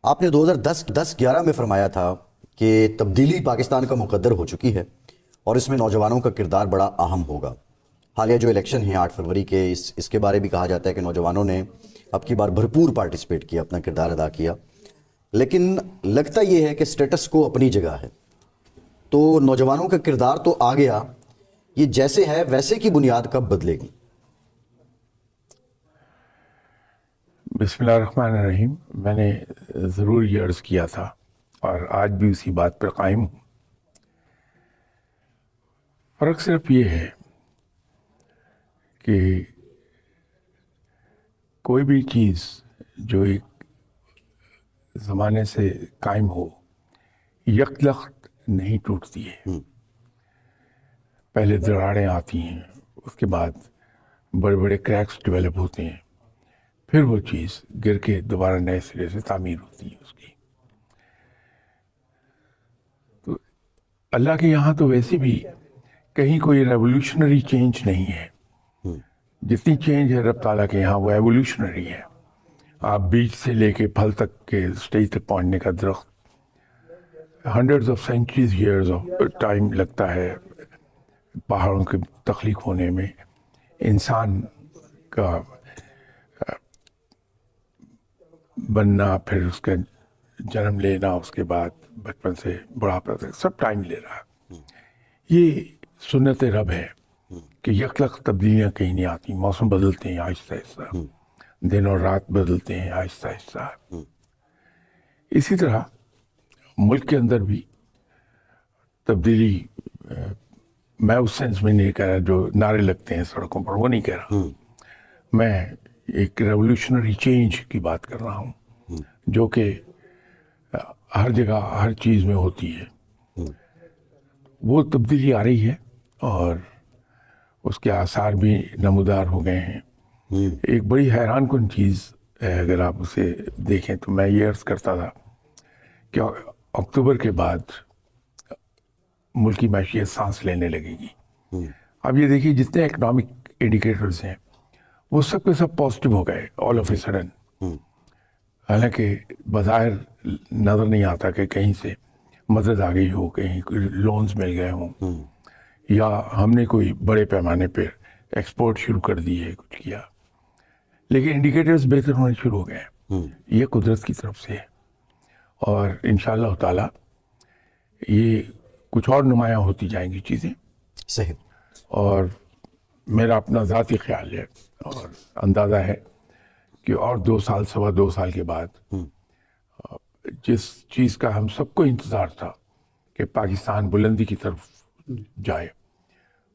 آپ نے 2010-11 میں فرمایا تھا کہ تبدیلی پاکستان کا مقدر ہو چکی ہے اور اس میں نوجوانوں کا کردار بڑا اہم ہوگا۔ حالیہ جو الیکشن ہیں 8 فروری کے، اس کے بارے بھی کہا جاتا ہے کہ نوجوانوں نے اب کی بار بھرپور پارٹیسپیٹ کیا، اپنا کردار ادا کیا، لیکن لگتا یہ ہے کہ سٹیٹس کو اپنی جگہ ہے، تو نوجوانوں کا کردار تو آ گیا، یہ جیسے ہے ویسے کی بنیاد کب بدلے گی؟ بسم اللہ الرحمن الرحیم۔ میں نے ضرور یہ عرض کیا تھا اور آج بھی اسی بات پر قائم ہوں۔ فرق صرف یہ ہے کہ کوئی بھی چیز جو ایک زمانے سے قائم ہو یک لخت نہیں ٹوٹتی ہے، پہلے دراڑیں آتی ہیں، اس کے بعد بڑے بڑے کریکس ڈیولپ ہوتے ہیں، پھر وہ چیز گر کے دوبارہ نئے سرے سے تعمیر ہوتی ہے اس کی۔ تو اللہ کے یہاں تو ویسے بھی کہیں کوئی ریولوشنری چینج نہیں ہے، جتنی چینج ہے رب تعالیٰ کے یہاں وہ ایولیوشنری ہے۔ آپ بیج سے لے کے پھل تک کے سٹیج تک پہنچنے کا درخت hundreds of centuries years of time لگتا ہے پہاڑوں کے تخلیق ہونے میں، انسان کا بننا، پھر اس کا جنم لینا، اس کے بعد بچپن سے بڑھاپا تک سب ٹائم لے رہا ہے۔ یہ سنت رب ہے کہ یک لخت تبدیلیاں کہیں نہیں آتی، موسم بدلتے ہیں آہستہ آہستہ، دن اور رات بدلتے ہیں آہستہ آہستہ۔ اسی طرح ملک کے اندر بھی تبدیلی، میں اس سینس میں نہیں کہہ رہا جو نعرے لگتے ہیں سڑکوں پر، وہ نہیں کہہ رہا، میں ایک ریولوشنری چینج کی بات کر رہا ہوں جو کہ ہر جگہ ہر چیز میں ہوتی ہے۔ وہ تبدیلی آ رہی ہے اور اس کے آثار بھی نمودار ہو گئے ہیں۔ ایک بڑی حیران کن چیز ہے، اگر آپ اسے دیکھیں تو میں یہ عرض کرتا تھا کہ اکتوبر کے بعد ملکی معیشت سانس لینے لگے گی۔ اب یہ دیکھیے جتنے اکنامک انڈیکیٹرز ہیں وہ سب کے سب پازیٹیو ہو گئے آل آف اے سڈن، حالانکہ بظاہر نظر نہیں آتا کہ کہیں سے مدد آ گئی ہو، کہیں لونز مل گئے ہوں، یا ہم نے کوئی بڑے پیمانے پہ ایکسپورٹ شروع کر دی ہے، کچھ کیا، لیکن انڈیکیٹرز بہتر ہونے شروع ہو گئے ہیں۔ یہ قدرت کی طرف سے ہے اور انشاءاللہ تعالی یہ کچھ اور نمایاں ہوتی جائیں گی چیزیں۔ صحیح۔ اور میرا اپنا ذاتی خیال ہے اور اندازہ ہے کہ اور 2 سال، 2.25 سال کے بعد جس چیز کا ہم سب کو انتظار تھا کہ پاکستان بلندی کی طرف جائے،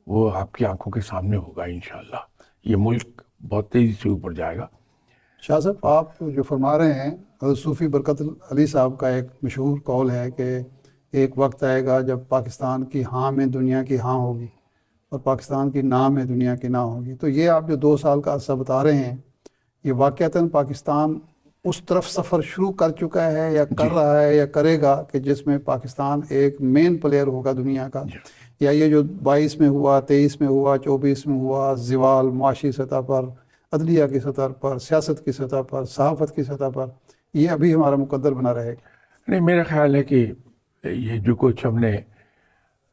وہ آپ کی آنکھوں کے سامنے ہوگا انشاءاللہ۔ یہ ملک بہت تیزی سے اوپر جائے گا۔ شاہ صاحب، آپ جو فرما رہے ہیں، حضرت صوفی برکت علی صاحب کا ایک مشہور قول ہے کہ ایک وقت آئے گا جب پاکستان کی ہاں میں دنیا کی ہاں ہوگی اور پاکستان کی نہ میں دنیا کی نہ ہوگی۔ تو یہ آپ جو 2 سال کا عرصہ بتا رہے ہیں، یہ واقعتاً پاکستان اس طرف سفر شروع کر چکا ہے یا کر رہا ہے یا کرے گا کہ جس میں پاکستان ایک مین پلیئر ہوگا دنیا کا؟ یا یہ جو 22 میں ہوا، 23 میں ہوا، 24 میں ہوا، زوال معاشی سطح پر، عدلیہ کی سطح پر، سیاست کی سطح پر، صحافت کی سطح پر، یہ ابھی ہمارا مقدر بنا رہے گا؟ نہیں، میرا خیال ہے کہ یہ جو کچھ ہم نے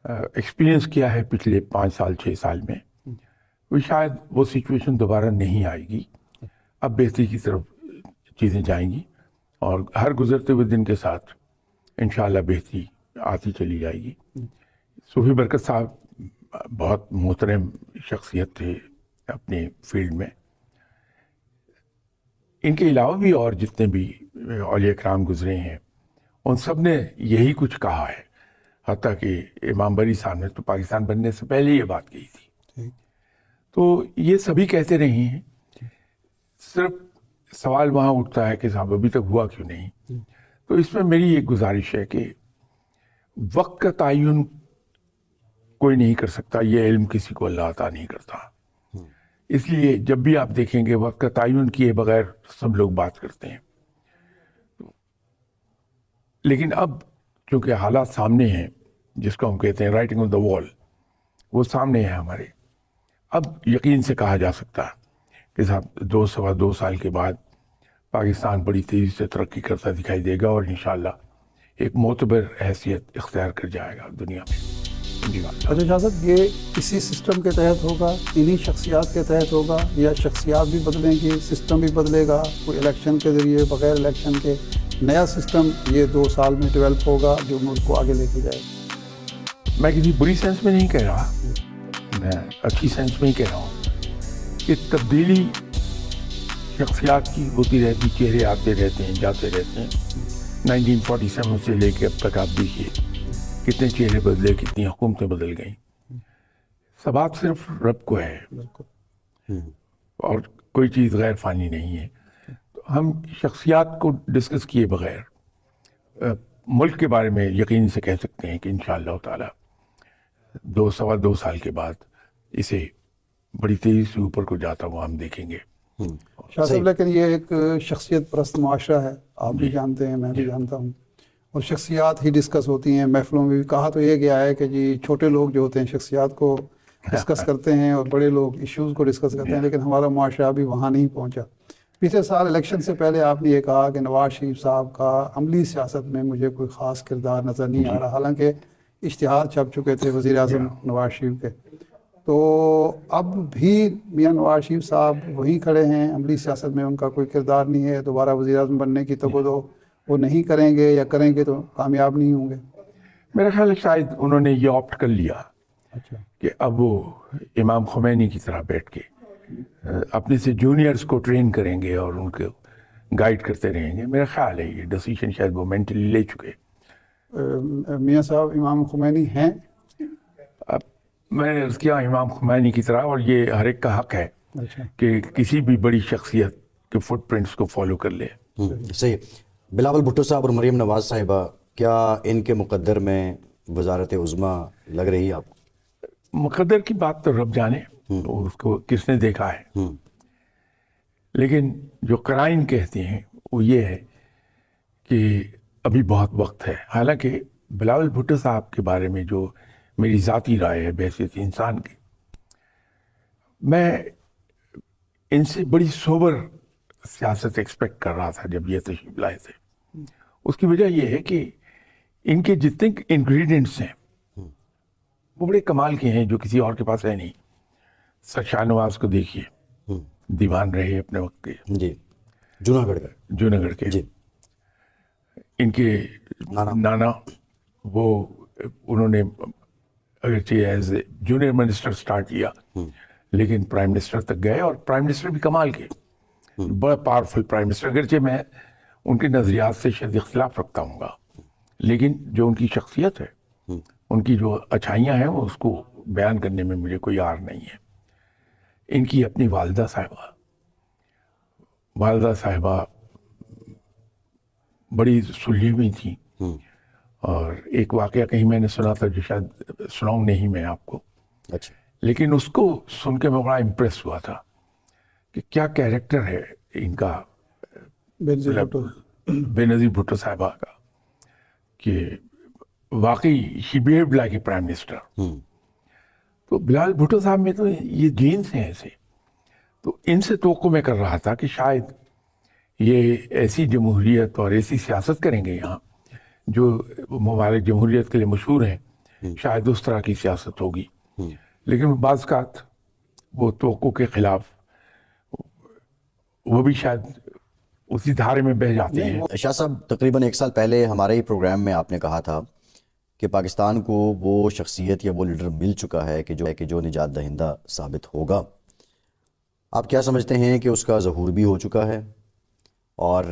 ایکسپیرینس کیا ہے پچھلے 5 سال 6 سال میں، وہ شاید وہ سچویشن دوبارہ نہیں آئے گی۔ اب بہتری کی طرف چیزیں جائیں گی اور ہر گزرتے ہوئے دن کے ساتھ انشاءاللہ بہتری آتی چلی جائے گی۔ صوفی برکت صاحب بہت محترم شخصیت تھے اپنے فیلڈ میں۔ ان کے علاوہ بھی اور جتنے بھی اولیاء کرام گزرے ہیں ان سب نے یہی کچھ کہا ہے، حتیٰ کہ امام بری صاحب نے تو پاکستان بننے سے پہلے یہ بات کہی تھی۔ تو یہ سبھی کہتے رہے ہیں، صرف سوال وہاں اٹھتا ہے کہ صاحب ابھی تک ہوا کیوں نہیں؟ تو اس میں میری ایک گزارش ہے کہ وقت کا تعین کوئی نہیں کر سکتا، یہ علم کسی کو اللہ عطا نہیں کرتا، اس لیے جب بھی آپ دیکھیں گے وقت کا تعین کیے بغیر سب لوگ بات کرتے ہیں۔ لیکن اب چونکہ حالات سامنے ہیں، جس کو ہم کہتے ہیں رائٹنگ آن دا وال، وہ سامنے ہے ہمارے، اب یقین سے کہا جا سکتا ہے کہ صاحب 2 سوا 2 سال کے بعد پاکستان بڑی تیزی سے ترقی کرتا دکھائی دے گا اور انشاءاللہ ایک معتبر حیثیت اختیار کر جائے گا دنیا میں. اچھا شاہ صاحب، یہ اسی سسٹم کے تحت ہوگا، انہی شخصیات کے تحت ہوگا، یا شخصیات بھی بدلیں گی، سسٹم بھی بدلے گا، کوئی الیکشن کے ذریعے بغیر الیکشن کے نیا سسٹم یہ 2 سال میں ڈیولپ ہوگا جو ملک کو آگے لے کے جائے گا؟ میں کسی بری سینس میں نہیں کہہ رہا، میں اچھی سینس میں ہی کہہ رہا ہوں کہ تبدیلی شخصیات کی ہوتی رہتی، چہرے آتے رہتے ہیں جاتے رہتے ہیں. 1947 سے لے کے اب تک آپ دیکھیے کتنے چہرے بدلے، کتنی حکومتیں بدل گئیں. ثبات صرف رب کو ہے اور کوئی چیز غیر فانی نہیں ہے. تو ہم شخصیات کو ڈسکس کیے بغیر ملک کے بارے میں یقین سے کہہ سکتے ہیں کہ انشاءاللہ تعالی 2 سال کے بعد اسے بڑی تیزی سے اوپر کو جاتا ہوا ہم دیکھیں گے. شاہ صاحب لیکن یہ ایک شخصیت پرست معاشرہ ہے، آپ بھی جانتے ہیں، میں بھی جانتا ہوں، اور شخصیات ہی ڈسکس ہوتی ہیں محفلوں میں بھی. کہا تو یہ گیا ہے کہ جی چھوٹے لوگ جو ہوتے ہیں شخصیات کو ڈسکس کرتے ہیں اور بڑے لوگ ایشوز کو ڈسکس کرتے ہیں، لیکن ہمارا معاشرہ ابھی وہاں نہیں پہنچا. پچھلے سال الیکشن سے پہلے آپ نے یہ کہا کہ نواز شریف صاحب کا عملی سیاست میں مجھے کوئی خاص کردار نظر نہیں آ رہا، حالانکہ اشتہار چھپ چکے تھے وزیر اعظم نواز شریف کے. تو اب بھی میاں نواز شریف صاحب وہیں کھڑے ہیں، عملی سیاست میں ان کا کوئی کردار نہیں ہے، دوبارہ وزیر اعظم بننے کی تو وہ نہیں کریں گے، یا کریں گے تو کامیاب نہیں ہوں گے. میرا خیال ہے شاید انہوں نے یہ آپٹ کر لیا اچھا، کہ اب وہ امام خمینی کی طرح بیٹھ کے اپنے سے جونیئرز کو ٹرین کریں گے اور ان کو گائیڈ کرتے رہیں گے. میرا خیال ہے یہ ڈیسیشن شاید وہ مینٹلی لے چکے. میاں صاحب امام خمینی ہیں؟ اب میں نے عرض کیا امام خمینی کی طرح، اور یہ ہر ایک کا حق ہے اچھا، کہ کسی بھی بڑی شخصیت کے فٹ پرنٹس کو فالو کر لے. صحیح. بلاول بھٹو صاحب اور مریم نواز صاحبہ، کیا ان کے مقدر میں وزارت عظمیٰ لگ رہی ہے آپ کو؟ مقدر کی بات تو رب جانے، اس کو کس نے دیکھا ہے، لیکن جو قرائن کہتے ہیں وہ یہ ہے کہ ابھی بہت وقت ہے. حالانکہ بلاول بھٹو صاحب کے بارے میں جو میری ذاتی رائے ہے بحیثیت انسان کی، میں ان سے بڑی سوبر سیاست ایکسپیکٹ کر رہا تھا جب یہ تشریف لائے تھے. اس کی وجہ یہ ہے کہ ان کے جتنے انگریڈینٹس ہیں وہ بڑے کمال کے ہیں جو کسی اور کے پاس ہے نہیں. سر شاہ نواز کو دیکھیے، دیوان رہے اپنے وقت کے، جی، جوناگڑھ کے. جی. ان کے نانا وہ انہوں نے اگرچہ as a junior minister start کیا لیکن پرائم منسٹر تک گئے، اور پرائم منسٹر بھی کمال کے، بڑا پاورفل پرائم منسٹر. اگرچہ میں ان کے نظریات سے شاید اختلاف رکھتا ہوں گا، لیکن جو ان کی شخصیت ہے، ان کی جو اچھائیاں ہیں، وہ اس کو بیان کرنے میں مجھے کوئی عار نہیں ہے. ان کی اپنی والدہ صاحبہ بڑی سلجھی ہوئی تھیں، اور ایک واقعہ کہیں میں نے سنا تھا جو شاید سناؤں نہیں میں آپ کو، اچھا، لیکن اس کو سن کے میں بڑا امپریس ہوا تھا کہ کیا کیریکٹر ہے ان کا، بے نظیر بھٹو صاحبہ کا، کہ واقعی شی بیہیوڈ لائک اے پرائم منسٹر. تو بلاول بھٹو صاحب میں تو یہ جینس ہیں ایسے. تو ان سے توقع میں کر رہا تھا کہ شاید یہ ایسی جمہوریت اور ایسی سیاست کریں گے یہاں جو ممالک جمہوریت کے لیے مشہور ہیں، شاید اس طرح کی سیاست ہوگی. لیکن بعض اوقات وہ توقع کے خلاف وہ بھی شاید اسی دھارے میں بہہ جاتے ہیں. شاہ صاحب، تقریباً 1 سال پہلے ہمارے ہی پروگرام میں آپ نے کہا تھا کہ پاکستان کو وہ شخصیت یا وہ لیڈر مل چکا ہے کہ جو نجات دہندہ ثابت ہوگا. آپ کیا سمجھتے ہیں کہ اس کا ظہور بھی ہو چکا ہے؟ اور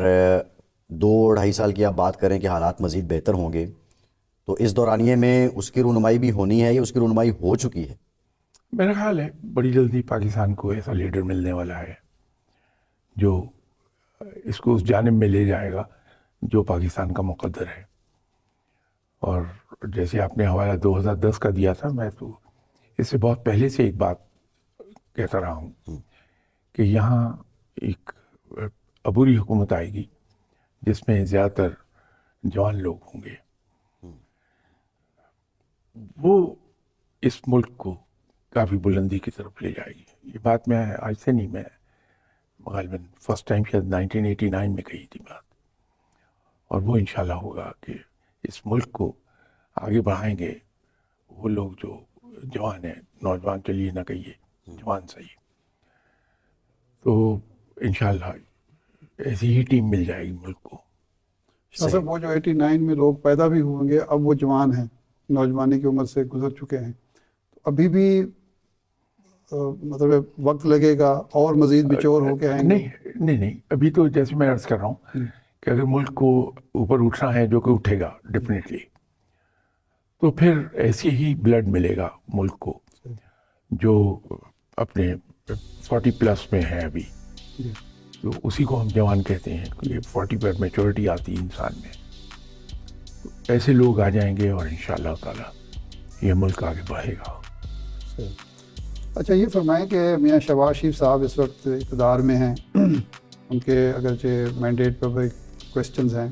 2-2.5 سال کی آپ بات کریں کہ حالات مزید بہتر ہوں گے، تو اس دورانیے میں اس کی رونمائی بھی ہونی ہے یا اس کی رونمائی ہو چکی ہے؟ میرا خیال ہے بڑی جلدی پاکستان کو ایسا لیڈر ملنے والا ہے جو اس کو اس جانب میں لے جائے گا جو پاکستان کا مقدر ہے. اور جیسے آپ نے حوالہ 2010 کا دیا تھا، میں تو اس سے بہت پہلے سے ایک بات کہتا رہا ہوں کہ یہاں ایک عبوری حکومت آئے گی جس میں زیادہ تر جوان لوگ ہوں گے. وہ اس ملک کو کافی بلندی کی طرف لے جائے گی. یہ بات میں آج سے نہیں، میں غالباً فرسٹ ٹائم شاید 1989 میں کہی تھی بات، اور وہ انشاءاللہ ہوگا کہ اس ملک کو آگے بڑھائیں گے وہ لوگ جو جوان ہیں، نوجوان چلیے نہ کہیے، جوان صحیح، تو انشاءاللہ ایسی ہی ٹیم مل جائے گی ملک کو۔ شاہ صاحب وہ جو 89 میں لوگ پیدا بھی ہوں گے اب وہ جوان ہیں، نوجوانی کی عمر سے گزر چکے ہیں، تو ابھی بھی مطلب وقت لگے گا اور مزید بچور ہو کے آئیں گے؟ نہیں، ابھی تو جیسے میں عرض کر رہا ہوں کہ اگر ملک کو اوپر اٹھنا ہے، جو کہ اٹھے گا ڈیفینیٹلی، تو پھر ایسی ہی بلڈ ملے گا ملک کو جو اپنے 40 پلس میں ہے ابھی، تو اسی کو ہم جوان کہتے ہیں، کہ 40 پر میچورٹی آتی ہے انسان میں، تو ایسے لوگ آ جائیں گے اور انشاءاللہ تعالی یہ ملک آگے بڑھے گا۔ اچھا یہ فرمائیں کہ میاں شہباز شریف صاحب اس وقت اقتدار میں ہیں، ان کے اگرچہ مینڈیٹ پر بھی کویسچنز ہیں،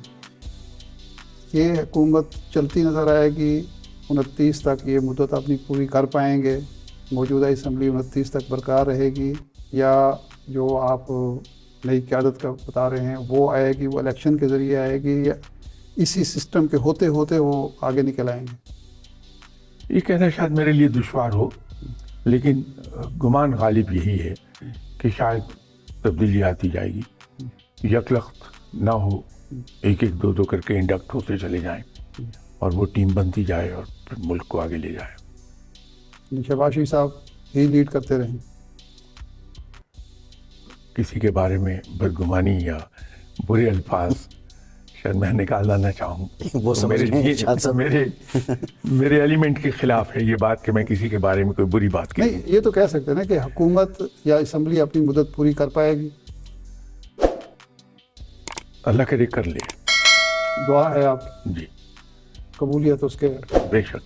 یہ حکومت چلتی نظر آئے گی 29 تک، یہ مدت اپنی پوری کر پائیں گے، موجودہ اسمبلی 29 تک برقرار رہے گی، یا جو آپ نئی قیادت کا بتا رہے ہیں وہ آئے گی، وہ الیکشن کے ذریعے آئے گی، یا اسی سسٹم کے ہوتے ہوتے وہ آگے نکل آئیں گے؟ یہ کہنا شاید میرے لیے دشوار ہو، لیکن گمان غالب یہی ہے کہ شاید تبدیلی آتی جائے گی، یکلخت نہ ہو، ایک دو کر کے انڈکٹ ہوتے چلے جائیں اور وہ ٹیم بنتی جائے اور پھر ملک کو آگے لے جائے۔ شہباز شریف صاحب ہی لیڈ کرتے رہیں؟ کسی کے بارے میں بدگمانی یا برے الفاظ شاید میں نکالنا نہ چاہوں، وہ میرے ایلیمنٹ کے خلاف ہے یہ بات کہ میں کسی کے بارے میں کوئی بری بات کہوں۔ نہیں، یہ تو کہہ سکتے ہیں نا کہ حکومت یا اسمبلی اپنی مدت پوری کر پائے گی؟ اللہ کرے کر لے، دعا ہے آپ جی، قبولیت اس کے۔ بے شک۔